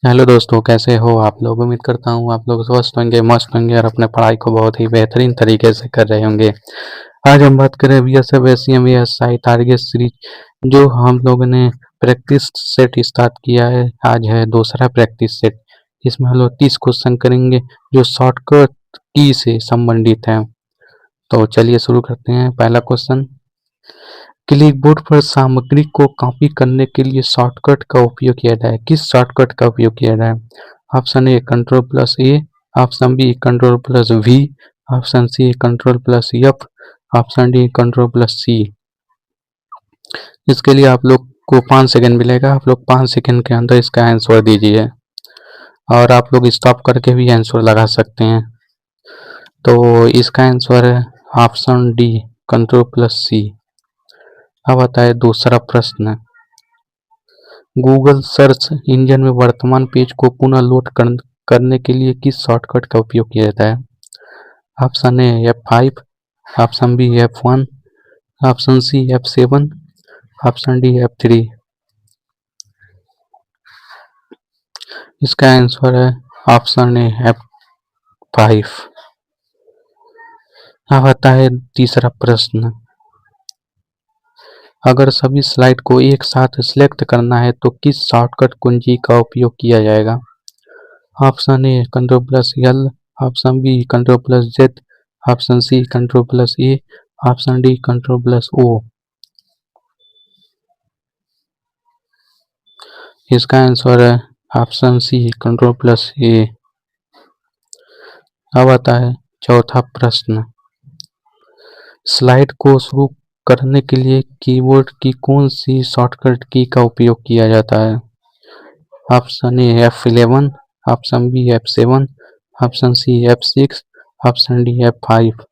Hello दोस्तों, कैसे हो आप लोग। उम्मीद करता हूँ आप लोग स्वस्थ होंगे, मस्त होंगे और अपने पढ़ाई को बहुत ही बेहतरीन तरीके से कर रहे होंगे। आज हम बात करें BSF ACM ASI target series जो हम लोगों ने प्रैक्टिस सेट स्टार्ट किया है। आज है दूसरा प्रैक्टिस सेट। इसमें हम लोग 30 क्वेश्चन करेंगे जो शॉर्टकट की से संबंधित है। तो चलिए शुरू करते हैं। पहला क्वेश्चन, क्लिपबोर्ड पर सामग्री को कॉपी करने के लिए शॉर्टकट का उपयोग किया जाए। किस शॉर्टकट का उपयोग किया जाए? Option A control plus A, option B control plus V, option C control plus F, option D control plus C. इसके लिए आप लोग को 5 सेकंड मिलेगा। आप लोग 5 सेकंड के अंदर इसका आंसर दीजिए और आप लोग स्टॉप करके भी आंसर लगा सकते हैं। तो इसका आंसर है option D control plus C. अब आता है दूसरा प्रश्न, गूगल सर्च इंजन में वर्तमान पेज को पुनः लोड करने के लिए किस शॉर्टकट का उपयोग किया जाता है? Option A F5, option B F1, option C F7, option D F3। इसका आंसर है ऑप्शन ए F5। अब आता है तीसरा प्रश्न, अगर सभी स्लाइड को एक साथ सिलेक्ट करना है तो किस शॉर्टकट कुंजी का उपयोग किया जाएगा? Option A control plus L, option B control plus Z, option C control plus A, option D control plus O. इसका आंसर है option C control plus A. अब आता है चौथा प्रश्न, स्लाइड को शुरू करने के लिए कीबोर्ड की कौन सी शॉर्टकट की का उपयोग किया जाता है? Option A F11, option B F7, option C F6, option D F5।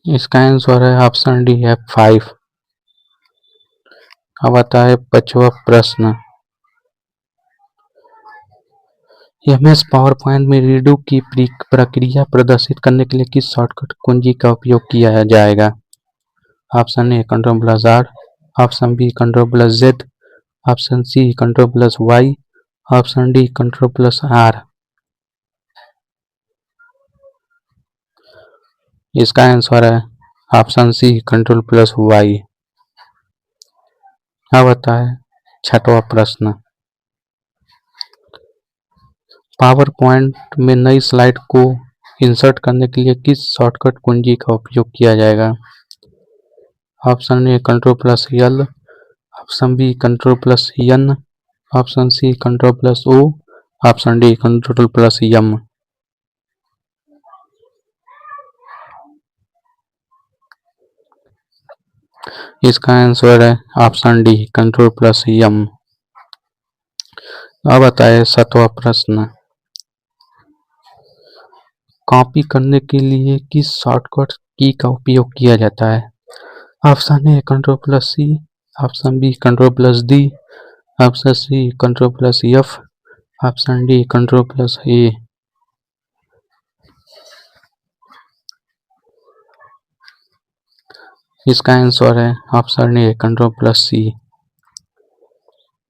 इसका आंसर है ऑप्शन डी F5। अब आता है पांचवा प्रश्न, एमएस पावर पॉइंट में रीडू की प्रक्रिया प्रदर्शित करने के लिए किस शॉर्टकट कुंजी का उपयोग किया जाएगा? Option A control plus R, option B control plus Z, option C control plus Y, option D control plus R. इसका आंसर है option C control plus Y. अब आता है छठवां प्रश्न, पावर पॉइंट में नई स्लाइड को इंसर्ट करने के लिए किस शॉर्टकट कुंजी का उपयोग किया जाएगा? Option A control plus L, option B control plus N, option C control plus O, option D control plus M. इसका आंसर है option D control plus M. अब आता है सातवां प्रश्न, कॉपी करने के लिए किस शॉर्टकट की का उपयोग किया जाता है? Option A control plus C, option B control plus D, option C control plus F, option D control plus A. इसका आंसर है option A control plus C.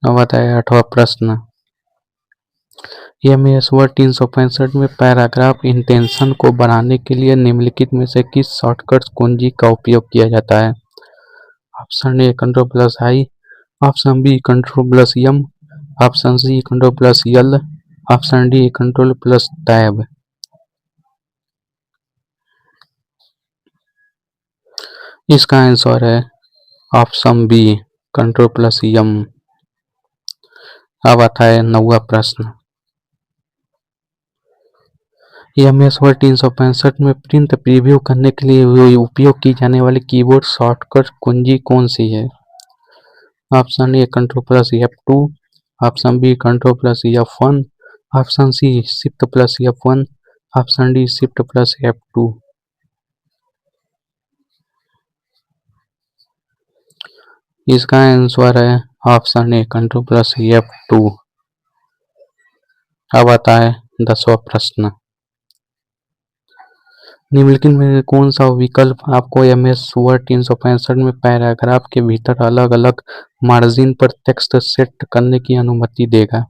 अब आता है आठवां प्रश्न, एमएस वर्ड 365 में पैराग्राफ इंटेंशन को बढ़ाने के लिए निम्नलिखित में से किस शॉर्टकट कुंजी का उपयोग किया जाता है? Option A control plus I, option B control plus M, option C control plus L, option D control plus tab. इसका आंसर है option B control plus M. अब आता है 9वां प्रश्न, एमएस वर्ड 365 में प्रिंट प्रीव्यू करने के लिए उपयोग की जाने वाली कीबोर्ड शॉर्टकट कुंजी कौन सी है? Option A control plus F2, option B control plus F1, option C shift plus F1, option D shift plus F2। इसका आंसर है option A control plus F2। अब आता है 10वां प्रश्न, निम्नलिखित में कौन सा विकल्प आपको एमएस वर्ड 365 में पैराग्राफ के भीतर अलग अलग मार्जिन पर टेक्स्ट सेट करने की अनुमति देगा?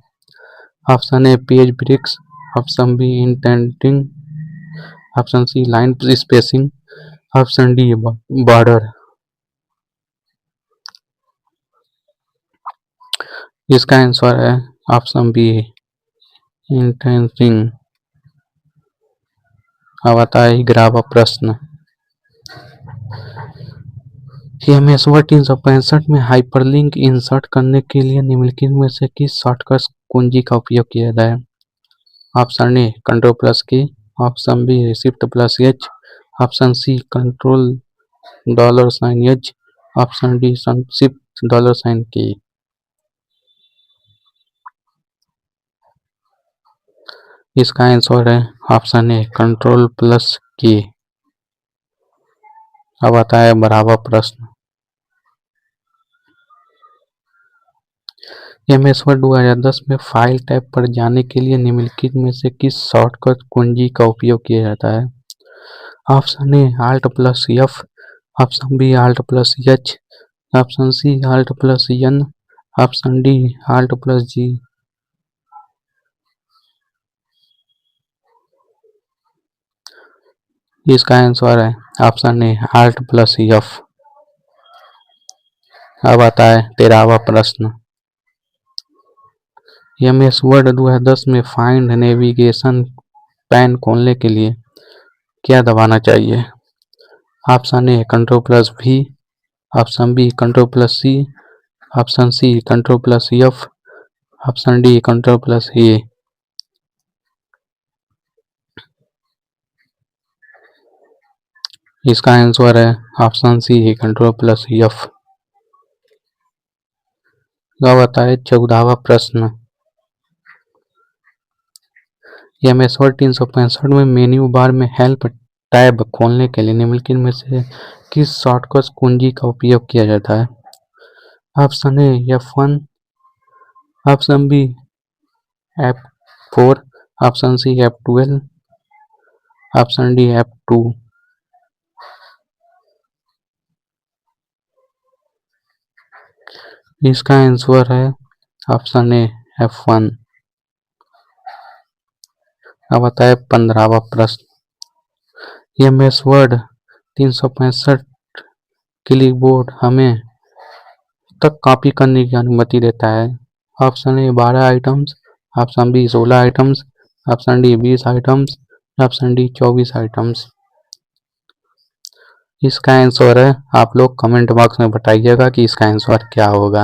Option A page breaks, option B indenting, option C line spacing, option D border. इसका आंसर है ऑप्शन बी इंडेंटिंग। अब आता है 11वां प्रश्न। एमएस वर्ड 365 में हाइपरलिंक इंसर्ट करने के लिए निम्नलिखित में से किस शॉर्टकट कुंजी का उपयोग किया जाता है? Option A control plus key, option B shift plus H, option C control $H, option D shift $key. इसका आंसर है ऑप्शन ए कंट्रोल प्लस की। अब आता है 12वां प्रश्न। एमएस वर्ड 2010 में फाइल टैब पर जाने के लिए निम्नलिखित में से किस शॉर्टकट कुंजी का उपयोग किया जाता है? Option A alt plus F, option B alt plus H, option C alt plus N, option D alt plus G. इसका आंसर है option A alt plus F. अब आता है 13वां प्रश्न। एमएस वर्ड 2010 में फाइंड नेविगेशन पैन खोलने के लिए क्या दबाना चाहिए? Option A control plus B, option B control plus C, option C control plus F, option D control plus A. इसका आंसर है option C control plus F. अब आता है 14वां प्रश्न। एमएस वर्ड 365 में मेन्यू बार में हेल्प टैब खोलने के लिए निम्नलिखित में से किस शॉर्टकट कुंजी का उपयोग किया जाता है? Option A F1, option B F4, option C F12, option D F2। इसका आंसर है ऑप्शन ए F1। अब आता है 15वां प्रश्न। एमएस वर्ड 365 क्लिपबोर्ड हमें तक कॉपी करने की अनुमति देता है? Option A 12 items, option B 16 items, option D 20 items, option D 24 items. इसका आंसर है, आप लोग कमेंट बॉक्स में बताइएगा कि इसका आंसर क्या होगा।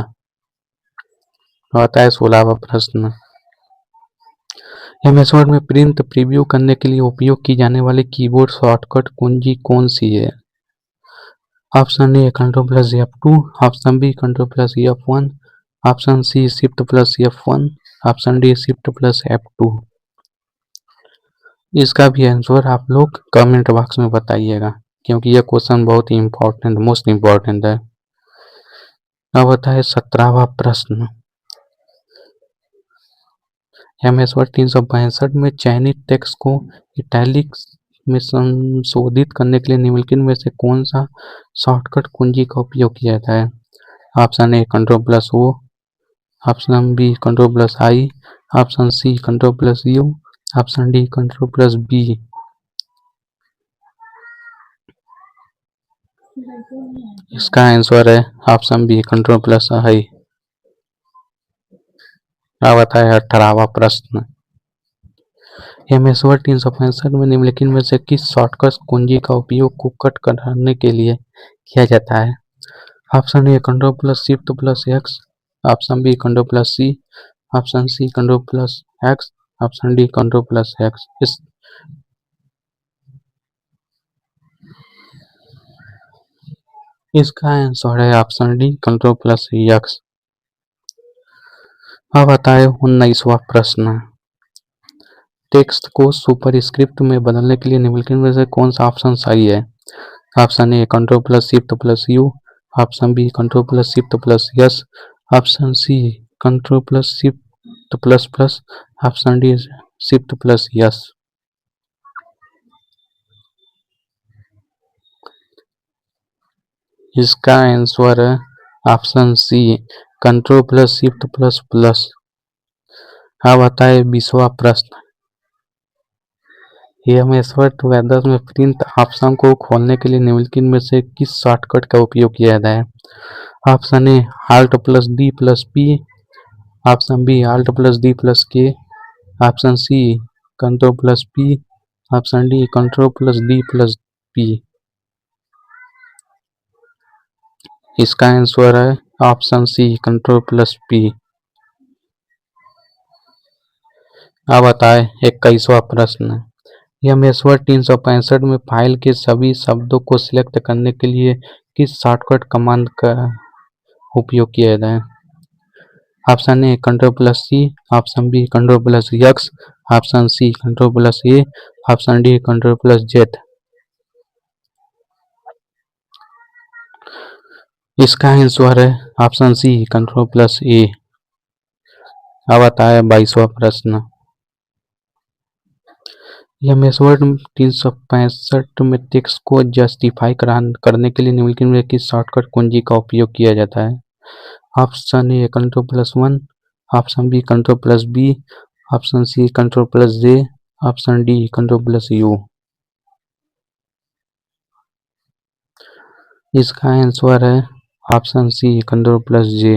आता है 16वां प्रश्न। एमएस वर्ड में प्रिंट प्रीव्यू करने के लिए उपयोग की जाने वाली कीबोर्ड शॉर्टकट कुंजी कौन सी है? Option A control plus F2, option B control plus F1, option C shift plus F1, option D shift plus F2। इसका भी आंसर आप लोग कमेंट बॉक्स में बताइएगा, क्योंकि यह क्वेश्चन बहुत ही इंपॉर्टेंट, मोस्ट इंपॉर्टेंट है। अब आता है 17वां प्रश्न। एमएस वर्ड 365 में चयनित टेक्स्ट को इटैलिक्स में संशोधित करने के लिए निम्नलिखित में से कौन सा शॉर्टकट कुंजी का उपयोग किया जाता है? Option A control plus O, option B control plus I, option C control plus U, option D control plus B. इसका आंसर है option B control plus I. अब आता है 18वां प्रश्न। एमएस वर्ड 365 में निम्नलिखित में से किस शॉर्टकट कुंजी का उपयोग को कट करने के लिए किया जाता है? Option A control plus shift plus X, option B control plus C, option C control plus X, option D control plus X. इसका आंसर है option D control plus X. अब आता है 19वां प्रश्न। टेक्स्ट को सुपरस्क्रिप्ट में बदलने के लिए निम्नलिखित में से कौन सा ऑप्शन सही है? Option A control plus shift plus U, option B control plus shift plus S, option C control plus shift plus plus, option D shift plus S. इसका आंसर है option C, control plus shift plus plus. अब आता है 20वां प्रश्न। एमएसवर्ड 2010 में print option को खोलने के लिए निम्नलिखित में से किस शॉर्टकट का उपयोग किया जाता है? Option A alt plus D plus P, option B alt plus D plus K, option C control plus P, option D control plus D plus P. इसका आंसर है option C, control plus P. अब बताए 21वां प्रश्न। एमएसवर्ड 365 में file के सभी शब्दों को सिलेक्ट करने के लिए किस शॉर्टकट कमांड का उपयोग किया जाता है? Option A control plus C, option B control plus X, option C control plus A, option D control plus Z. इसका आंसर है option C, control plus A. अब आता है 22वां प्रश्न। एमएसवर्ड 365 में टेक्स्ट को जस्टिफाई करने के लिए निम्नलिखित में किस शॉर्टकट कुंजी का उपयोग किया जाता है? Option A control plus one, option B control plus B, option C control plus J, option D control plus U. इसका आंसर है option C, control plus J.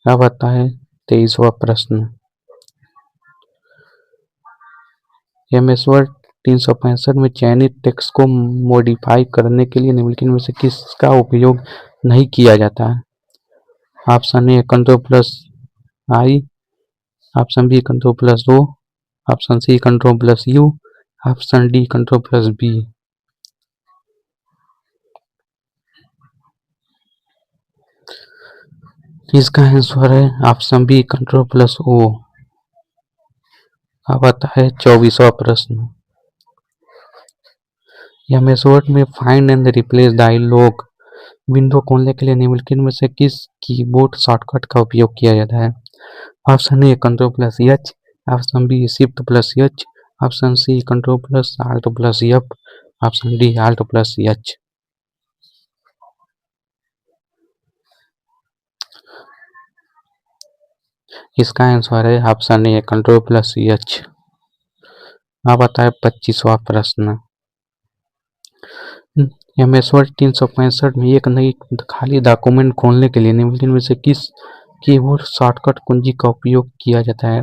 अब आता है 23वां प्रश्न। एमएसवर्ड 365 में चयनित टेक्स्ट को मॉडिफाई करने के लिए निम्नलिखित में से किसका उपयोग नहीं किया जाता है? Option A control plus I, option B control plus O, option C control plus U, option D control plus B. इसका आंसर है option B, control plus O. अब आता है 24वां प्रश्न। एमएसवर्ड में find and replace dialog window खोलने के लिए निम्नलिखित में से किस कीबोर्ड शॉर्टकट का उपयोग किया जाता है? Option A control plus H, option B shift plus H, option C control plus alt plus F, option D alt plus H. इसका आंसर है option A, control plus H. अब आता है 25वां प्रश्न। एमएसवर्ड 365 में एक नई खाली डॉक्यूमेंट खोलने के लिए निम्नलिखित में से किस कीबोर्ड शॉर्टकट कुंजी का उपयोग किया जाता है?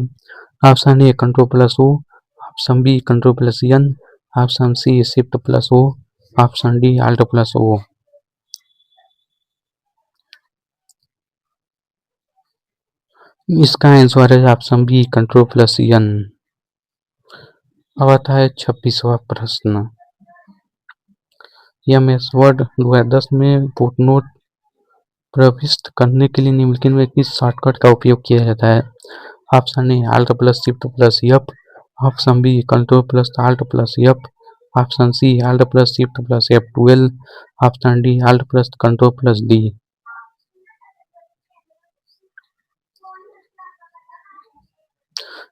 Option A control plus O, option B control plus N, option C shift plus O, option D alt plus O. इसका आंसर है option B, control plus N. अब आता है 26वां प्रश्न। एमएसवर्ड 2010 में फुटनोट प्रविष्ट करने के लिए निम्नलिखित में किस शॉर्टकट का उपयोग किया जाता है? Option A alt plus shift plus F, option B control plus alt plus F, option C alt plus shift plus F12, option D alt plus control plus D.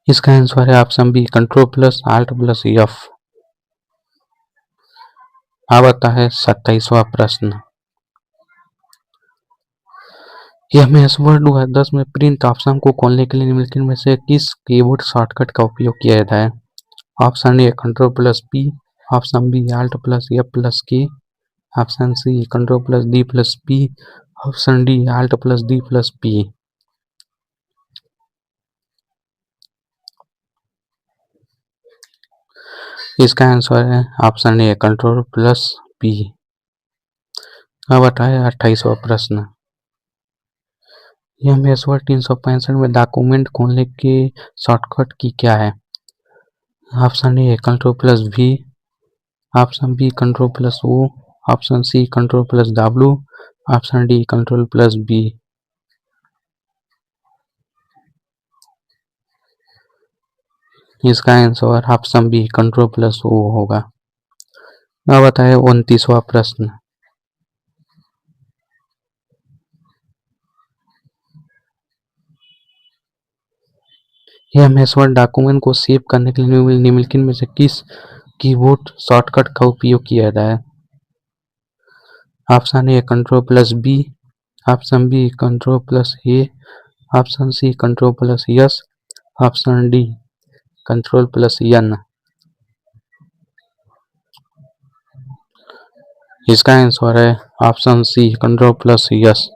इसका आंसर है option B, control plus alt plus F. अब आता है 27वां प्रश्न। एमएसवर्ड 2010 में print option को खोलने के लिए निम्नलिखित में से किस कीबोर्ड शॉर्टकट का उपयोग किया जाता है? Option A control plus P, option B alt plus F plus K, option C control plus D plus P, option D alt plus D plus P. इसका आंसर है option A, control plus P. अब आता है 28वां प्रश्न। एमएसवर्ड 365 में document खोलने के shortcut की क्या है? Option A control plus V, option B control plus O, option C control plus W, option D control plus B. इसका answer option B, control plus O होगा। अब आता है 29वां प्रश्न। एमएसवर्ड डॉक्यूमेंट को सेव करने के लिए निम्नलिखित में से किस कीबोर्ड शॉर्टकट का उपयोग किया जाता है? Option A control plus B, option B control plus A, option C control plus S, option D control plus N. इसका आंसर है option C control plus yes.